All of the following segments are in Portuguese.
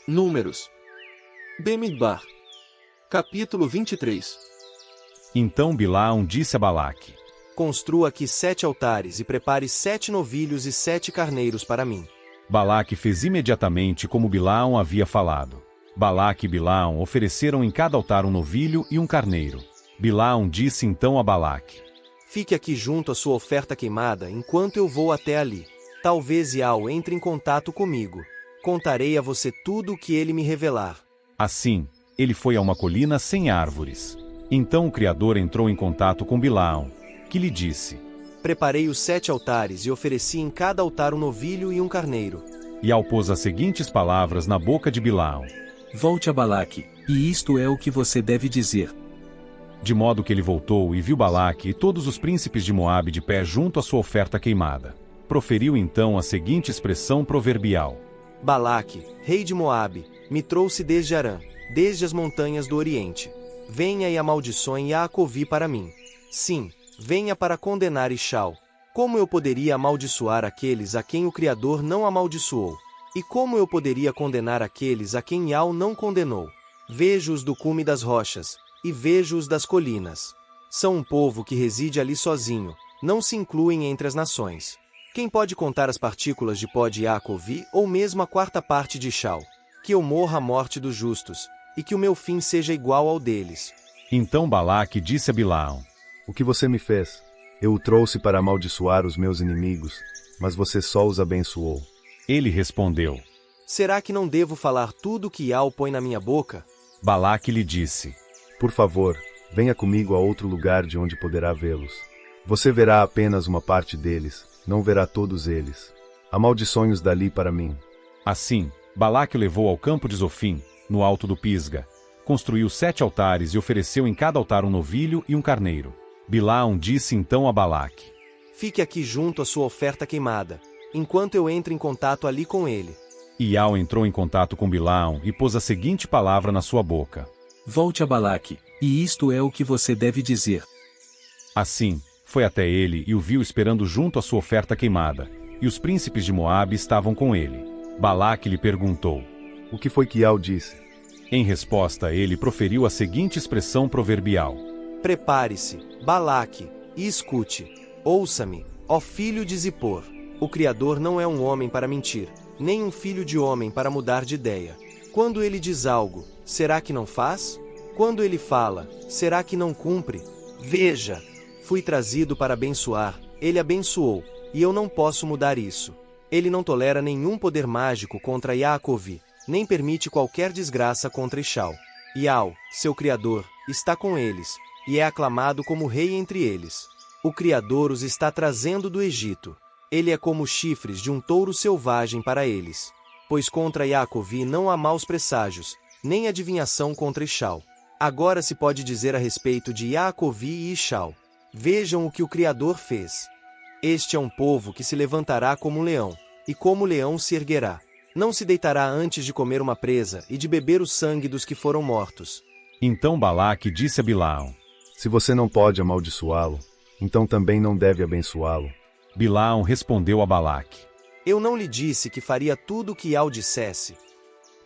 Números. Bemidbar. Capítulo 23. Então Bilaam disse a Balaque: Construa aqui 7 altares e prepare 7 novilhos e 7 carneiros para mim. Balaque fez imediatamente como Bilaam havia falado. Balaque e Bilaam ofereceram em cada altar um novilho e um carneiro. Bilaam disse então a Balaque: Fique aqui junto à sua oferta queimada enquanto eu vou até ali. Talvez Iau entre em contato comigo. Contarei a você tudo o que ele me revelar. Assim, ele foi a uma colina sem árvores. Então o Criador entrou em contato com Bilaam, que lhe disse: Preparei os 7 altares e ofereci em cada altar um novilho e um carneiro. E pôs as seguintes palavras na boca de Bilaam: Volte a Balaque, e isto é o que você deve dizer. De modo que ele voltou e viu Balaque e todos os príncipes de Moabe de pé junto à sua oferta queimada. Proferiu então a seguinte expressão proverbial: Balaque, rei de Moabe, me trouxe desde Arã, desde as montanhas do Oriente. Venha e amaldiçoe Jaacovi para mim. Sim, venha para condenar Ishau. Como eu poderia amaldiçoar aqueles a quem o Criador não amaldiçoou? E como eu poderia condenar aqueles a quem Iau não condenou? Vejo-os do cume das rochas, e vejo-os das colinas. São um povo que reside ali sozinho, não se incluem entre as nações. Quem pode contar as partículas de pó de Jaacovi, ou mesmo a 4ª parte de Ishau? Que eu morra a morte dos justos, e que o meu fim seja igual ao deles. Então Balaque disse a Bilaam: O que você me fez? Eu o trouxe para amaldiçoar os meus inimigos, mas você só os abençoou. Ele respondeu: Será que não devo falar tudo o que Iau põe na minha boca? Balaque lhe disse: Por favor, venha comigo a outro lugar de onde poderá vê-los. Você verá apenas uma parte deles, não verá todos eles. Amaldiçoe-os dali para mim. Assim, Balaque o levou ao campo de Zofim, no alto do Pisga. Construiu 7 altares e ofereceu em cada altar um novilho e um carneiro. Bilaam disse então a Balaque: Fique aqui junto à sua oferta queimada, enquanto eu entro em contato ali com ele. Iau entrou em contato com Bilaam e pôs a seguinte palavra na sua boca: Volte a Balaque, e isto é o que você deve dizer. Assim, foi até ele e o viu esperando junto à sua oferta queimada, e os príncipes de Moabe estavam com ele. Balaque lhe perguntou: O que foi que Iau disse? Em resposta, ele proferiu a seguinte expressão proverbial: Prepare-se, Balaque, e escute. Ouça-me, ó filho de Zippor. O Criador não é um homem para mentir, nem um filho de homem para mudar de ideia. Quando ele diz algo, será que não faz? Quando ele fala, será que não cumpre? Veja! Fui trazido para abençoar, ele abençoou, e eu não posso mudar isso. Ele não tolera nenhum poder mágico contra Jaacovi, nem permite qualquer desgraça contra Ishau. Iau, seu Criador, está com eles, e é aclamado como rei entre eles. O Criador os está trazendo do Egito. Ele é como os chifres de um touro selvagem para eles. Pois contra Jaacovi não há maus presságios, nem adivinhação contra Ishau. Agora se pode dizer a respeito de Jaacovi e Ishau: Vejam o que o Criador fez. Este é um povo que se levantará como um leão, e como leão se erguerá. Não se deitará antes de comer uma presa e de beber o sangue dos que foram mortos. Então Balaque disse a Bilaam: Se você não pode amaldiçoá-lo, então também não deve abençoá-lo. Bilaam respondeu a Balaque: Eu não lhe disse que faria tudo o que Iau dissesse.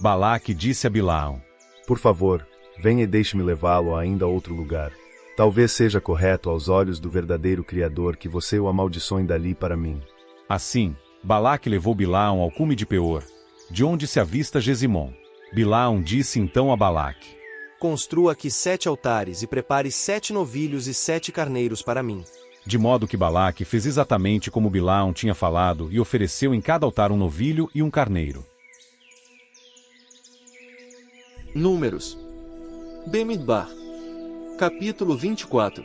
Balaque disse a Bilaam: Por favor, venha e deixe-me levá-lo ainda a outro lugar. Talvez seja correto aos olhos do verdadeiro Criador que você o amaldiçoe dali para mim. Assim, Balaque levou Bilaam ao cume de Peor, de onde se avista Gesimom. Bilaam disse então a Balaque: Construa aqui 7 altares e prepare 7 novilhos e 7 carneiros para mim. De modo que Balaque fez exatamente como Bilaam tinha falado e ofereceu em cada altar um novilho e um carneiro. Números. Bemidbar. Capítulo 24.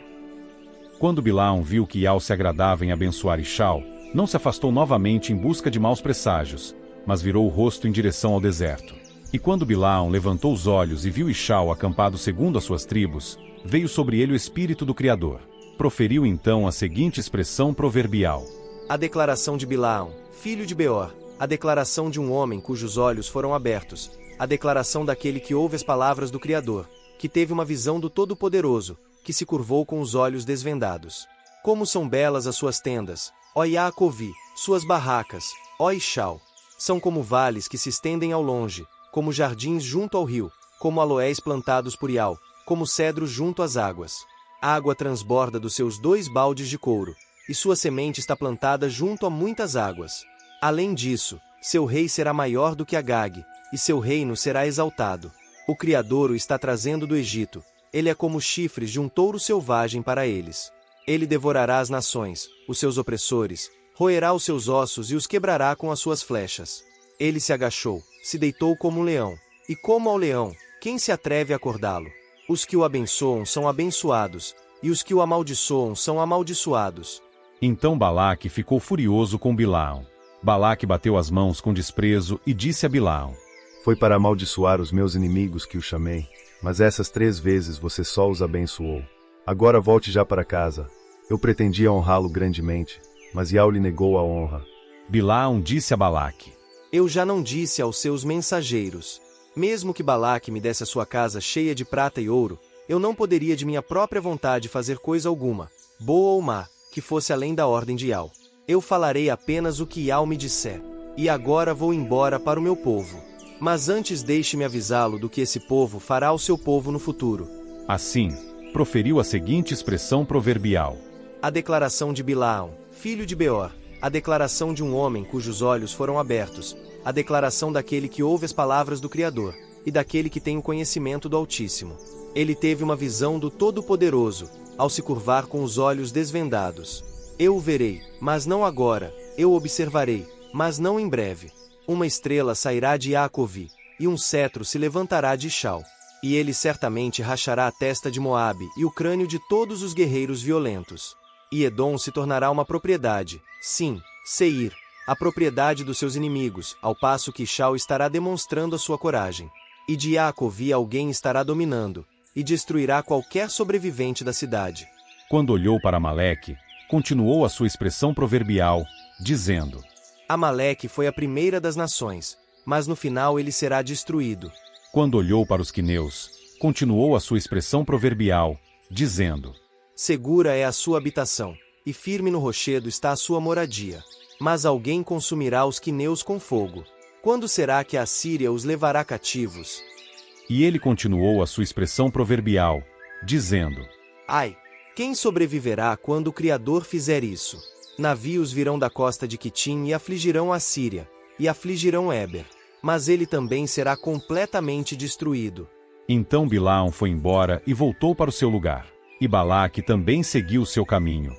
Quando Bilaam viu que Iau se agradava em abençoar Ishau, não se afastou novamente em busca de maus presságios, mas virou o rosto em direção ao deserto. E quando Bilaam levantou os olhos e viu Ishau acampado segundo as suas tribos, veio sobre ele o Espírito do Criador. Proferiu então a seguinte expressão proverbial: A declaração de Bilaam, filho de Beor, a declaração de um homem cujos olhos foram abertos, a declaração daquele que ouve as palavras do Criador, que teve uma visão do Todo-Poderoso, que se curvou com os olhos desvendados. Como são belas as suas tendas, ó Jaacovi, suas barracas, ó Ishau. São como vales que se estendem ao longe, como jardins junto ao rio, como aloés plantados por Ial, como cedros junto às águas. A água transborda dos seus 2 baldes de couro, e sua semente está plantada junto a muitas águas. Além disso, seu rei será maior do que Agag, e seu reino será exaltado. O Criador o está trazendo do Egito, ele é como chifres de um touro selvagem para eles. Ele devorará as nações, os seus opressores, roerá os seus ossos e os quebrará com as suas flechas. Ele se agachou, se deitou como um leão, e como ao leão, quem se atreve a acordá-lo? Os que o abençoam são abençoados, e os que o amaldiçoam são amaldiçoados. Então Balaque ficou furioso com Bilaam. Balaque bateu as mãos com desprezo e disse a Bilaam: Foi para amaldiçoar os meus inimigos que o chamei, mas essas 3 vezes você só os abençoou. Agora volte já para casa. Eu pretendia honrá-lo grandemente, mas Ial lhe negou a honra. Bilaam disse a Balaque: Eu já não disse aos seus mensageiros: mesmo que Balaque me desse a sua casa cheia de prata e ouro, eu não poderia de minha própria vontade fazer coisa alguma, boa ou má, que fosse além da ordem de Ial. Eu falarei apenas o que Ial me disser. E agora vou embora para o meu povo. Mas antes deixe-me avisá-lo do que esse povo fará ao seu povo no futuro. Assim, proferiu a seguinte expressão proverbial: A declaração de Bilaam, filho de Beor, a declaração de um homem cujos olhos foram abertos, a declaração daquele que ouve as palavras do Criador, e daquele que tem o conhecimento do Altíssimo. Ele teve uma visão do Todo-Poderoso, ao se curvar com os olhos desvendados. Eu o verei, mas não agora, eu o observarei, mas não em breve. Uma estrela sairá de Jaacovi, e um cetro se levantará de Shau. E ele certamente rachará a testa de Moabe e o crânio de todos os guerreiros violentos. E Edom se tornará uma propriedade, sim, Seir, a propriedade dos seus inimigos, ao passo que Shau estará demonstrando a sua coragem. E de Jaacovi alguém estará dominando, e destruirá qualquer sobrevivente da cidade. Quando olhou para Amaleque, continuou a sua expressão proverbial, dizendo: Amaleque foi a primeira das nações, mas no final ele será destruído. Quando olhou para os quineus, continuou a sua expressão proverbial, dizendo: Segura é a sua habitação, e firme no rochedo está a sua moradia. Mas alguém consumirá os quineus com fogo. Quando será que a Síria os levará cativos? E ele continuou a sua expressão proverbial, dizendo: Ai, quem sobreviverá quando o Criador fizer isso? Navios virão da costa de Quitim e afligirão a Síria, e afligirão Eber. Mas ele também será completamente destruído. Então Bilaam foi embora e voltou para o seu lugar. E Balaque também seguiu o seu caminho.